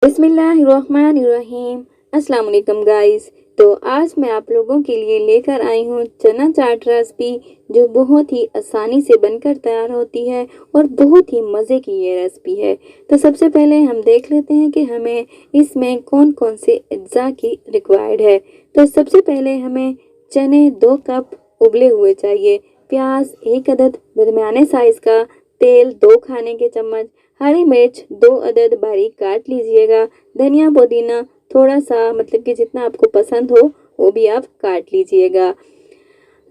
बिस्मिल्लाहिर्रहमानिर्रहीम। अस्सलाम वालेकुम गाइस। तो आज मैं आप लोगों के लिए लेकर आई हूँ चना चाट रेसिपी, जो बहुत ही आसानी से बनकर तैयार होती है और बहुत ही मज़े की ये रेसिपी है। तो सबसे पहले हम देख लेते हैं कि हमें इसमें कौन कौन से अज्जा की रिक्वायर्ड है। तो सबसे पहले हमें चने 2 कप उबले हुए चाहिए, प्याज 1 अदद दरमियाने साइज़ का, तेल 2 खाने के चम्मच, हरी मिर्च 2 अदद बारीक काट लीजिएगा, धनिया पुदीना थोड़ा सा, मतलब कि जितना आपको पसंद हो वो भी आप काट लीजिएगा।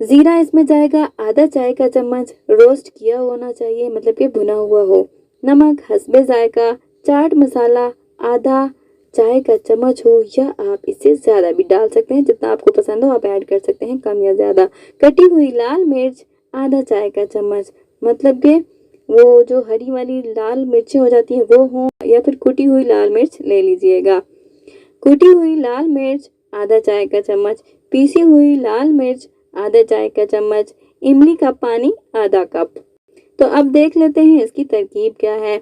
ज़ीरा इसमें जाएगा आधा चाय का चम्मच, रोस्ट किया होना चाहिए, मतलब कि भुना हुआ हो। नमक हस्बे जायका, चाट मसाला आधा चाय का चम्मच हो, या आप इससे ज़्यादा भी डाल सकते हैं, जितना आपको पसंद हो आप ऐड कर सकते हैं, कम या ज़्यादा। कटी हुई लाल मिर्च आधा चाय का चम्मच, मतलब कि वो जो हरी वाली लाल मिर्चें हो जाती हैं वो हों, या फिर कुटी हुई लाल मिर्च ले लीजिएगा। कुटी हुई लाल मिर्च आधा चाय का चम्मच, पीसी हुई लाल मिर्च आधा चाय का चम्मच, इमली का पानी आधा कप। तो अब देख लेते हैं इसकी तरकीब क्या है।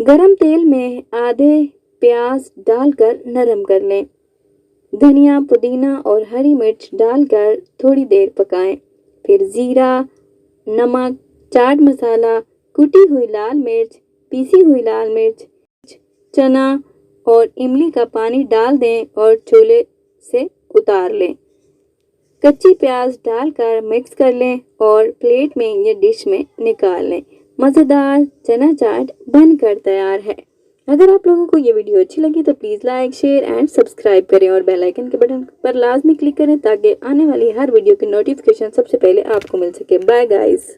गरम तेल में आधे प्याज डालकर नरम कर लें, धनिया पुदीना और हरी मिर्च डालकर थोड़ी देर पकाएं, फिर ज़ीरा, नमक, चाट मसाला, कुटी हुई लाल मिर्च, पीसी हुई लाल मिर्च, चना और इमली का पानी डाल दें और चूल्हे से उतार लें। कच्ची प्याज डालकर मिक्स कर लें और प्लेट में या डिश में निकाल लें। मज़ेदार चना चाट बनकर तैयार है। अगर आप लोगों को ये वीडियो अच्छी लगी तो please like, share and subscribe करें और बेल आइकन के बटन पर लाजमी क्लिक करें, ताकि आने वाली हर वीडियो की नोटिफिकेशन सबसे पहले आपको मिल सके। Bye guys.